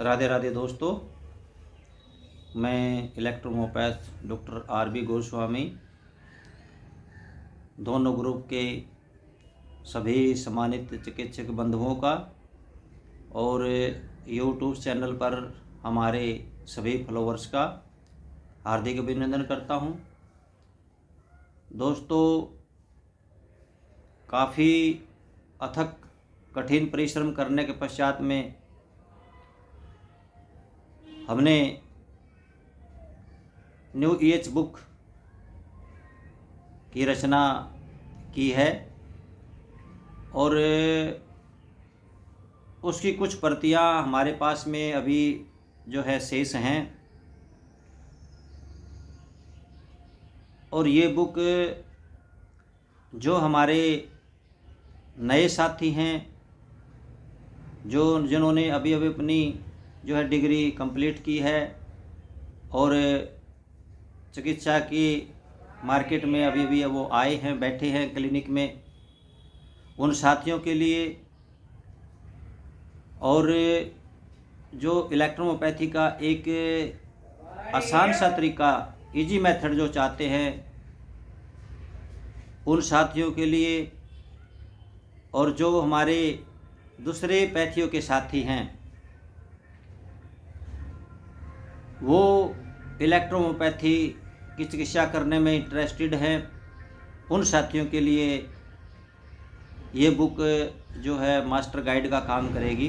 राधे राधे दोस्तों, मैं इलेक्ट्रोहोम्योपैथ doctor RB. Goswami दोनों ग्रुप के सभी सम्मानित चिकित्सक बंधुओं का और यूट्यूब चैनल पर हमारे सभी फॉलोअर्स का हार्दिक अभिनंदन करता हूं। दोस्तों, काफ़ी अथक कठिन परिश्रम करने के पश्चात में हमने न्यू एज बुक की रचना की है और उसकी कुछ प्रतियां हमारे पास में अभी जो है शेष हैं और ये बुक जो हमारे नए साथी हैं जिन्होंने अभी अपनी जो है डिग्री कंप्लीट की है और चिकित्सा की मार्केट में अभी वो आए हैं, बैठे हैं क्लिनिक में, उन साथियों के लिए और जो इलेक्ट्रोहोम्योपैथी का एक आसान सा तरीका, इजी मेथड जो चाहते हैं उन साथियों के लिए, और जो हमारे दूसरे पैथियों के साथी हैं वो इलेक्ट्रोहोम्योपैथी की चिकित्सा करने में इंटरेस्टेड हैं, उन साथियों के लिए ये बुक जो है मास्टर गाइड का काम करेगी,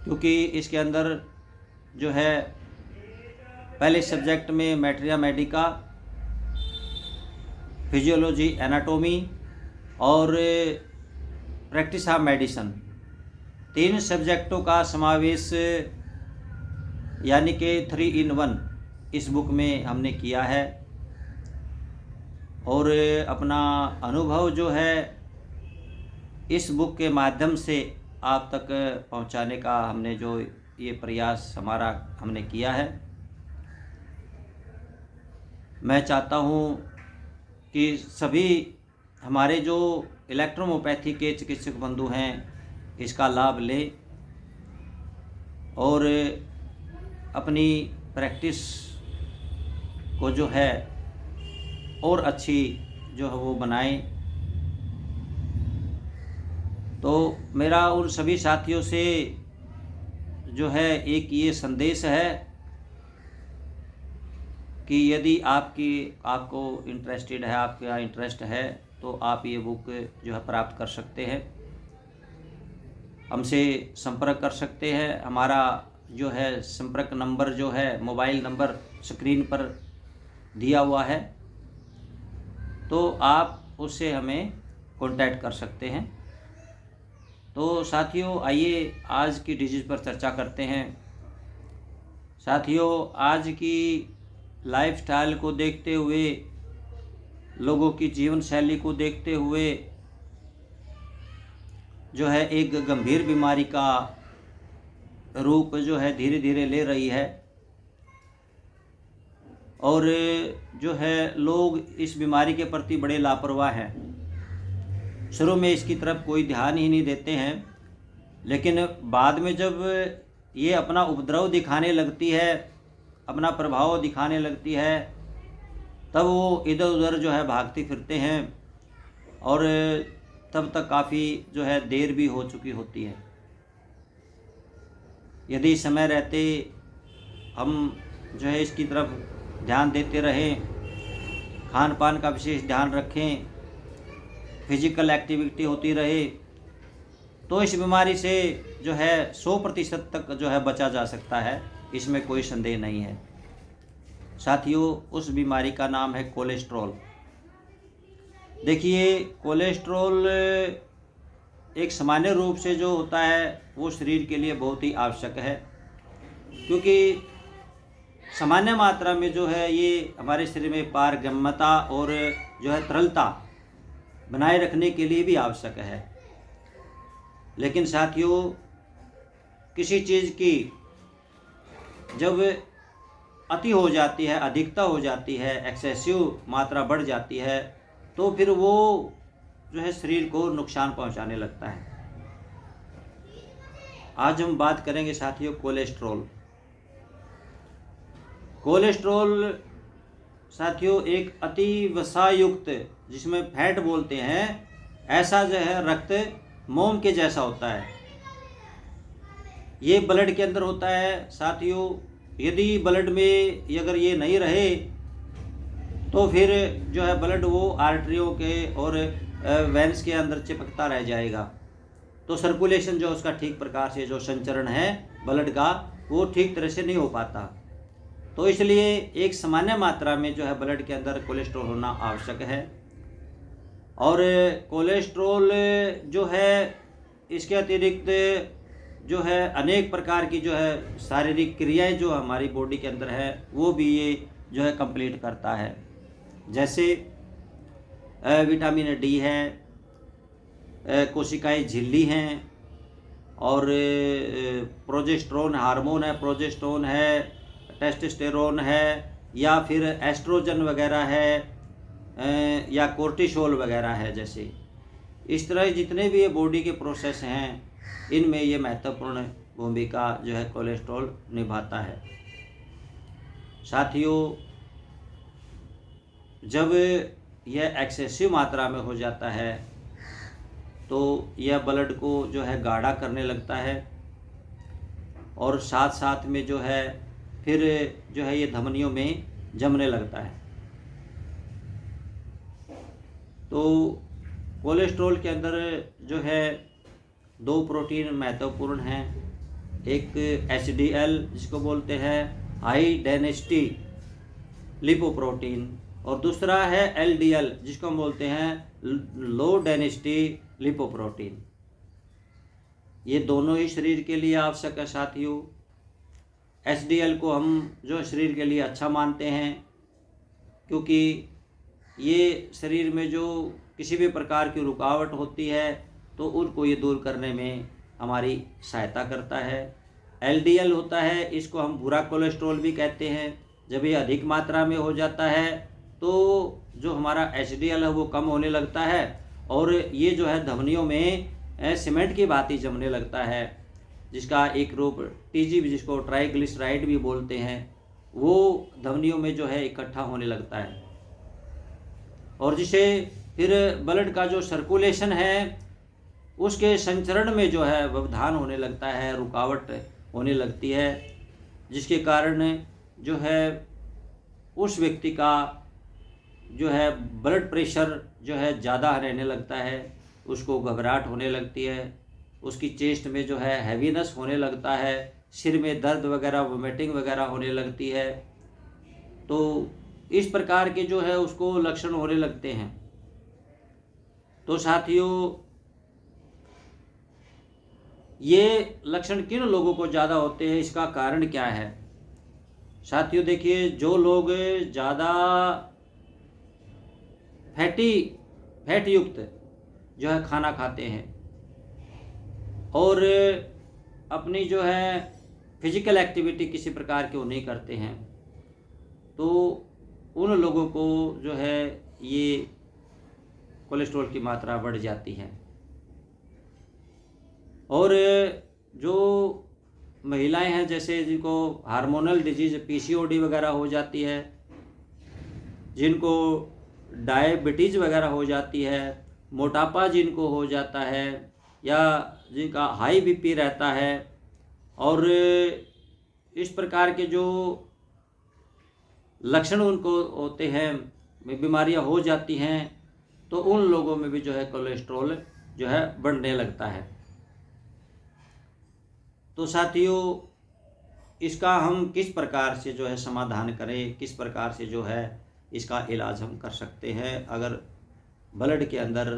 क्योंकि इसके अंदर जो है पहले सब्जेक्ट में मैटेरिया मेडिका, फिजियोलॉजी, एनाटॉमी और प्रैक्टिस ऑफ मेडिसिन, 3 सब्जेक्टों का समावेश यानी कि 3 in 1 इस बुक में हमने किया है और अपना अनुभव जो है इस बुक के माध्यम से आप तक पहुंचाने का हमने जो ये प्रयास हमने किया है। मैं चाहता हूं कि सभी हमारे जो इलेक्ट्रोहोम्योपैथी के चिकित्सक बंधु हैं इसका लाभ लें और अपनी प्रैक्टिस को जो है और अच्छी जो है वो बनाएं। तो मेरा उन सभी साथियों से जो है एक ये संदेश है कि यदि आपको इंटरेस्टेड है, आपका इंटरेस्ट है, तो आप ये बुक जो है प्राप्त कर सकते हैं, हमसे संपर्क कर सकते हैं। हमारा जो है संपर्क नंबर जो है मोबाइल नंबर स्क्रीन पर दिया हुआ है, तो आप उससे हमें कांटेक्ट कर सकते हैं। तो साथियों, आइए आज की डिजीज़ पर चर्चा करते हैं। साथियों, आज की लाइफस्टाइल को देखते हुए, लोगों की जीवन शैली को देखते हुए जो है एक गंभीर बीमारी का रूप जो है धीरे धीरे ले रही है और जो है लोग इस बीमारी के प्रति बड़े लापरवाह हैं। शुरू में इसकी तरफ कोई ध्यान ही नहीं देते हैं, लेकिन बाद में जब ये अपना उपद्रव दिखाने लगती है, अपना प्रभाव दिखाने लगती है, तब वो इधर उधर जो है भागते फिरते हैं और तब तक काफ़ी जो है देर भी हो चुकी होती है। यदि समय रहते हम जो है इसकी तरफ ध्यान देते रहें, खान पान का विशेष ध्यान रखें, फिजिकल एक्टिविटी होती रहे, तो इस बीमारी से जो है 100% तक जो है बचा जा सकता है, इसमें कोई संदेह नहीं है। साथियों, उस बीमारी का नाम है कोलेस्ट्रॉल। देखिए, कोलेस्ट्रॉल एक सामान्य रूप से जो होता है वो शरीर के लिए बहुत ही आवश्यक है, क्योंकि सामान्य मात्रा में जो है ये हमारे शरीर में पारगम्यता और जो है तरलता बनाए रखने के लिए भी आवश्यक है। लेकिन साथियों, किसी चीज़ की जब अति हो जाती है, अधिकता हो जाती है, एक्सेसिव मात्रा बढ़ जाती है, तो फिर वो जो है शरीर को नुकसान पहुंचाने लगता है। आज हम बात करेंगे साथियों कोलेस्ट्रॉल। कोलेस्ट्रॉल साथियों एक अति वसायुक्त, जिसमें फैट बोलते हैं, ऐसा जो है रक्त मोम के जैसा होता है। ये ब्लड के अंदर होता है साथियों। यदि ब्लड में अगर ये नहीं रहे तो फिर जो है ब्लड वो आर्टरियों के और वेंस के अंदर चिपकता रह जाएगा। तो सर्कुलेशन जो उसका ठीक प्रकार से जो संचरण है ब्लड का, वो ठीक तरह से नहीं हो पाता। तो इसलिए एक सामान्य मात्रा में जो है ब्लड के अंदर कोलेस्ट्रॉल होना आवश्यक है। और कोलेस्ट्रॉल जो है, इसके अतिरिक्त जो है अनेक प्रकार की जो है शारीरिक क्रियाएं जो हमारी बॉडी के अंदर है, वो भी ये जो है कंप्लीट करता है। जैसे विटामिन डी है, कोशिकाएं झिल्ली हैं, और प्रोजेस्टेरोन हार्मोन है, प्रोजेस्टेरोन है, टेस्टोस्टेरोन है, या फिर एस्ट्रोजन वगैरह है, या कोर्टिसोल वगैरह है। जैसे इस तरह जितने भी ये बॉडी के प्रोसेस हैं, इनमें ये महत्वपूर्ण भूमिका जो है कोलेस्ट्रॉल निभाता है। साथियों, जब यह एक्सेसिव मात्रा में हो जाता है तो यह ब्लड को जो है गाढ़ा करने लगता है, और साथ साथ में जो है फिर जो है ये धमनियों में जमने लगता है। तो कोलेस्ट्रॉल के अंदर जो है दो प्रोटीन महत्वपूर्ण हैं। एक HDL जिसको बोलते हैं हाई डेंसिटी लिपोप्रोटीन, और दूसरा है LDL जिसको हम बोलते हैं लो डेंसिटी लिपोप्रोटीन। ये दोनों ही शरीर के लिए आवश्यक है साथियों। HDL को हम जो शरीर के लिए अच्छा मानते हैं, क्योंकि ये शरीर में जो किसी भी प्रकार की रुकावट होती है तो उनको ये दूर करने में हमारी सहायता करता है। LDL होता है, इसको हम बुरा कोलेस्ट्रॉल भी कहते हैं। जब ये अधिक मात्रा में हो जाता है तो जो हमारा HDL है वो कम होने लगता है, और ये जो है धमनियों में सीमेंट की भांति जमने लगता है, जिसका एक रूप TG जिसको ट्राइग्लिसराइड भी बोलते हैं, वो धमनियों में जो है इकट्ठा होने लगता है, और जिसे फिर ब्लड का जो सर्कुलेशन है उसके संचरण में जो है व्यवधान होने लगता है, रुकावट होने लगती है, जिसके कारण जो है उस व्यक्ति का जो है ब्लड प्रेशर जो है ज़्यादा रहने लगता है, उसको घबराहट होने लगती है, उसकी चेस्ट में जो है हैवीनेस होने लगता है, सिर में दर्द वगैरह, वोमिटिंग वगैरह होने लगती है। तो इस प्रकार के जो है उसको लक्षण होने लगते हैं। तो साथियों, ये लक्षण किन लोगों को ज़्यादा होते हैं, इसका कारण क्या है? साथियों देखिए, जो लोग ज़्यादा फैट युक्त जो है खाना खाते हैं और अपनी जो है फिजिकल एक्टिविटी किसी प्रकार की वो नहीं करते हैं, तो उन लोगों को जो है ये कोलेस्ट्रॉल की मात्रा बढ़ जाती है। और जो महिलाएं हैं, जैसे जिनको हार्मोनल डिजीज PCOD वगैरह हो जाती है, जिनको डायबिटीज़ वगैरह हो जाती है, मोटापा जिनको हो जाता है, या जिनका हाई BP रहता है, और इस प्रकार के जो लक्षण उनको होते हैं, बीमारियां हो जाती हैं, तो उन लोगों में भी जो है कोलेस्ट्रॉल जो है बढ़ने लगता है। तो साथियों, इसका हम किस प्रकार से जो है समाधान करें, किस प्रकार से जो है इसका इलाज हम कर सकते हैं अगर ब्लड के अंदर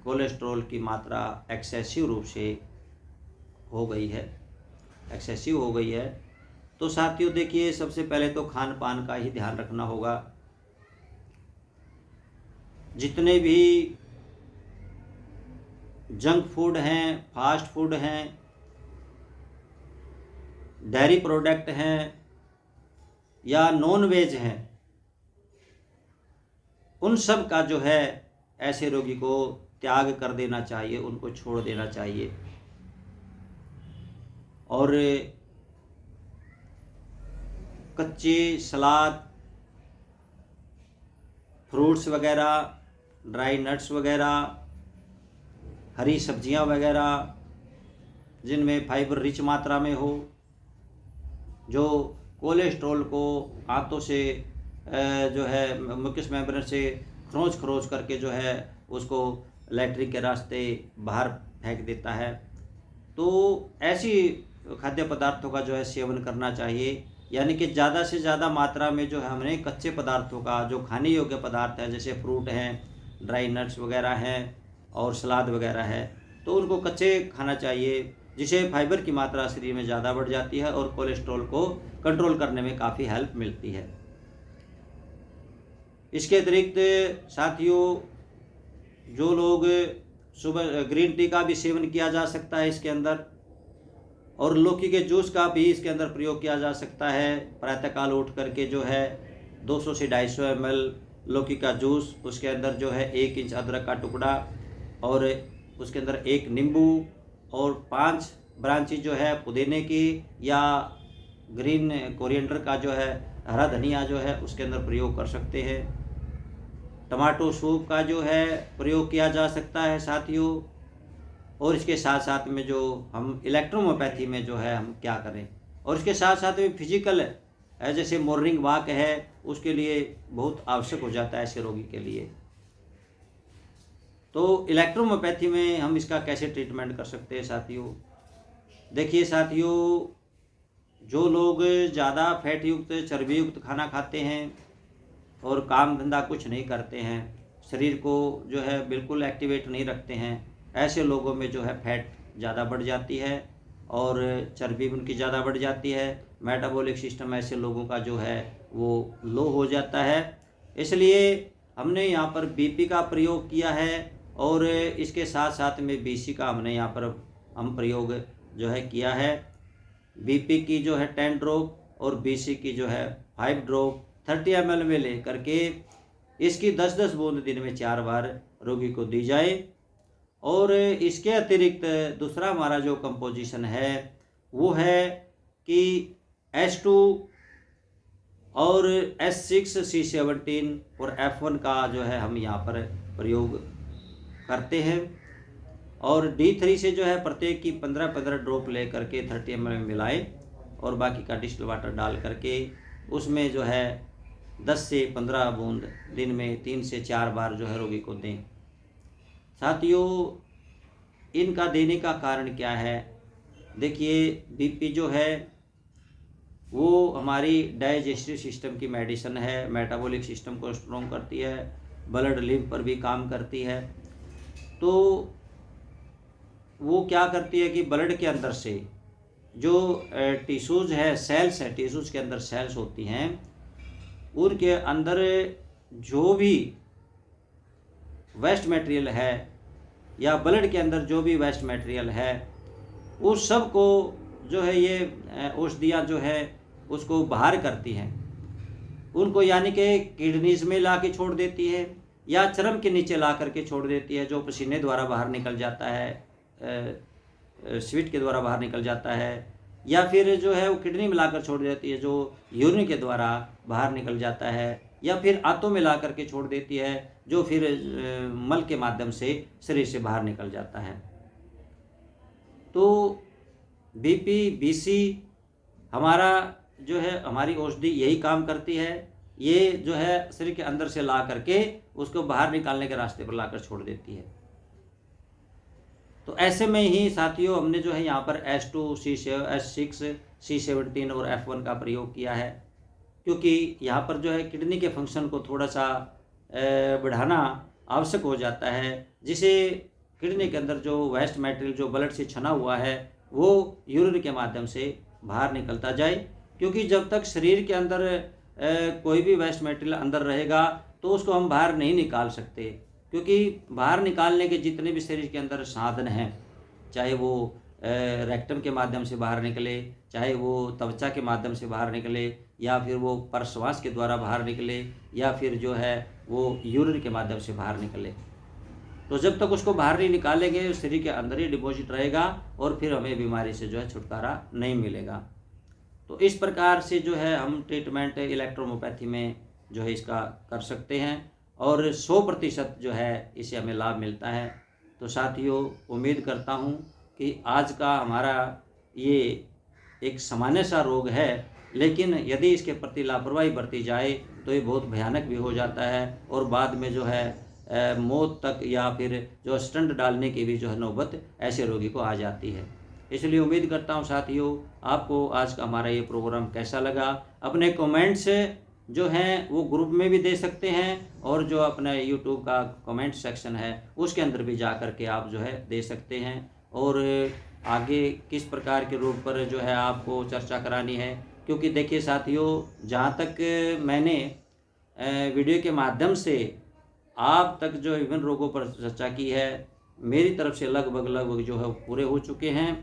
कोलेस्ट्रॉल की मात्रा एक्सेसिव रूप से हो गई है, तो साथियों देखिए, सबसे पहले तो खान पान का ही ध्यान रखना होगा। जितने भी जंक फूड हैं, फास्ट फूड हैं, डेयरी प्रोडक्ट हैं, या नॉन वेज हैं, उन सब का जो है ऐसे रोगी को त्याग कर देना चाहिए, उनको छोड़ देना चाहिए। और कच्चे सलाद, फ्रूट्स वगैरह, ड्राई नट्स वगैरह, हरी सब्जियां वगैरह जिनमें फाइबर रिच मात्रा में हो, जो कोलेस्ट्रॉल को आंतों से जो है म्यूकस मेम्ब्रेन से खरोंच करके जो है उसको लैट्रिन के रास्ते बाहर फेंक देता है। तो ऐसी खाद्य पदार्थों का जो है सेवन करना चाहिए, यानी कि ज़्यादा से ज़्यादा मात्रा में जो है हमने कच्चे पदार्थों का, जो खाने योग्य पदार्थ है जैसे फ्रूट हैं, ड्राई नट्स वगैरह हैं और सलाद वगैरह है, तो उनको कच्चे खाना चाहिए, जिससे फाइबर की मात्रा शरीर में ज़्यादा बढ़ जाती है और कोलेस्ट्रॉल को कंट्रोल करने में काफ़ी हेल्प मिलती है। इसके अतिरिक्त साथियों, जो लोग सुबह ग्रीन टी का भी सेवन किया जा सकता है इसके अंदर, और लौकी के जूस का भी इसके अंदर प्रयोग किया जा सकता है। प्रातःकाल उठ करके जो है 200 से 250 ml लौकी का जूस, उसके अंदर जो है 1 इंच अदरक का टुकड़ा और उसके अंदर 1 नींबू और 5 ब्रांचेज जो है पुदीने की या ग्रीन कोरिएंडर का जो है हरा धनिया जो है उसके अंदर प्रयोग कर सकते हैं। टमाटो सूप का जो है प्रयोग किया जा सकता है साथियों। और इसके साथ साथ में जो हम इलेक्ट्रोहोम्योपैथी में जो है हम क्या करें, और इसके साथ साथ में फिजिकल जैसे मॉर्निंग वॉक है, उसके लिए बहुत आवश्यक हो जाता है ऐसे रोगी के लिए। तो इलेक्ट्रोहोम्योपैथी में हम इसका कैसे ट्रीटमेंट कर सकते हैं साथियों। देखिए साथियों, जो लोग ज़्यादा फैट युक्त, चर्बी युक्त खाना खाते हैं और काम धंधा कुछ नहीं करते हैं, शरीर को जो है बिल्कुल एक्टिवेट नहीं रखते हैं, ऐसे लोगों में जो है फैट ज़्यादा बढ़ जाती है और चर्बी उनकी ज़्यादा बढ़ जाती है। मेटाबॉलिक सिस्टम ऐसे लोगों का जो है वो लो हो जाता है। इसलिए हमने यहाँ पर बीपी का प्रयोग किया है और इसके साथ साथ में बीसी का हमने यहाँ पर हम प्रयोग जो है किया है। बीपी की जो है 10 ड्रॉप और बीसी की जो है 5 ड्रॉप 30 ml में ले करके इसकी 10-10 बूंद दिन में 4 बार रोगी को दी जाए। और इसके अतिरिक्त दूसरा हमारा जो कंपोजिशन है वो है कि H2 और H6C17 और F1 का जो है हम यहाँ पर प्रयोग करते हैं। और D3 से जो है प्रत्येक की 15-15 ड्रॉप ले करके 30 ml में मिलाएं और बाकी का डिस्टिल वाटर डाल करके उसमें जो है 10 से 15 बूंद दिन में 3 से 4 बार जो है रोगी को दें। साथियों, इनका देने का कारण क्या है। देखिए, बीपी जो है वो हमारी डाइजेस्टिव सिस्टम की मेडिसिन है, मेटाबॉलिक सिस्टम को स्ट्रॉन्ग करती है, ब्लड लिंफ पर भी काम करती है। तो वो क्या करती है कि ब्लड के अंदर से जो टिश्यूज़ है, सेल्स है, टिश्यूज़ के अंदर सेल्स होती हैं, उनके अंदर जो भी वेस्ट मटेरियल है या ब्लड के अंदर जो भी वेस्ट मटेरियल है उस सब को जो है ये औषधियाँ जो है उसको बाहर करती हैं, उनको यानी कि किडनीज में ला के छोड़ देती है या चर्म के नीचे ला करके छोड़ देती है, जो पसीने द्वारा बाहर निकल जाता है, स्वीट के द्वारा बाहर निकल जाता है, या फिर जो है वो किडनी में लाकर छोड़ देती है जो यूरिन के द्वारा बाहर निकल जाता है, या फिर आंतों में ला करके छोड़ देती है जो फिर मल के माध्यम से शरीर से बाहर निकल जाता है। तो बीपी, बीसी हमारा जो है हमारी औषधि यही काम करती है, ये जो है शरीर के अंदर से ला करके उसको बाहर निकालने के रास्ते पर लाकर छोड़ देती है। तो ऐसे में ही साथियों हमने जो है यहाँ पर H2, H6, C17 और F1 का प्रयोग किया है, क्योंकि यहाँ पर जो है किडनी के फंक्शन को थोड़ा सा बढ़ाना आवश्यक हो जाता है, जिसे किडनी के अंदर जो वेस्ट मटेरियल जो ब्लड से छना हुआ है वो यूरिन के माध्यम से बाहर निकलता जाए। क्योंकि जब तक शरीर के अंदर कोई भी वेस्ट मटेरियल अंदर रहेगा तो उसको हम बाहर नहीं निकाल सकते, क्योंकि बाहर निकालने के जितने भी शरीर के अंदर साधन हैं, चाहे वो रेक्टम के माध्यम से बाहर निकले, चाहे वो त्वचा के माध्यम से बाहर निकले, या फिर वो परश्वास के द्वारा बाहर निकले, या फिर जो है वो यूरिन के माध्यम से बाहर निकले, तो जब तक उसको बाहर नहीं निकालेंगे शरीर के अंदर ही डिपॉजिट रहेगा और फिर हमें बीमारी से जो है छुटकारा नहीं मिलेगा। तो इस प्रकार से जो है हम ट्रीटमेंट इलेक्ट्रोहोम्योपैथी में जो है इसका कर सकते हैं और 100% जो है इससे हमें लाभ मिलता है। तो साथियों, उम्मीद करता हूँ कि आज का हमारा ये एक सामान्य सा रोग है, लेकिन यदि इसके प्रति लापरवाही बरती जाए तो ये बहुत भयानक भी हो जाता है और बाद में जो है मौत तक या फिर जो स्टंट डालने की भी जो है नौबत ऐसे रोगी को आ जाती है। इसलिए उम्मीद करता हूँ साथियों, आपको आज का हमारा ये प्रोग्राम कैसा लगा। अपने कमेंट्स जो हैं वो ग्रुप में भी दे सकते हैं और जो अपना यूट्यूब का कमेंट सेक्शन है उसके अंदर भी जा कर के आप जो है दे सकते हैं। और आगे किस प्रकार के रोग पर जो है आपको चर्चा करानी है, क्योंकि देखिए साथियों, जहाँ तक मैंने वीडियो के माध्यम से आप तक जो विभिन्न रोगों पर चर्चा की है, मेरी तरफ से लगभग जो है पूरे हो चुके हैं।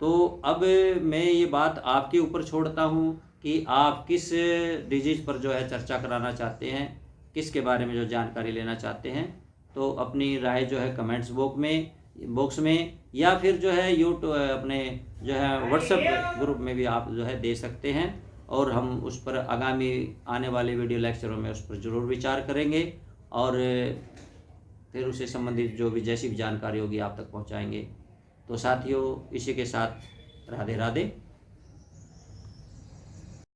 तो अब मैं ये बात आपके ऊपर छोड़ता हूँ कि आप किस डिजीज़ पर जो है चर्चा कराना चाहते हैं, किसके बारे में जो जानकारी लेना चाहते हैं। तो अपनी राय जो है कमेंट्स बॉक्स में या फिर जो है यूट्यूब अपने जो है व्हाट्सएप ग्रुप में भी आप जो है दे सकते हैं और हम उस पर आगामी आने वाले वीडियो लेक्चरों में उस पर ज़रूर विचार करेंगे और फिर उससे संबंधित जो भी जैसी भी जानकारी होगी आप तक पहुंचाएंगे। तो साथियों, इसी के साथ राधे राधे।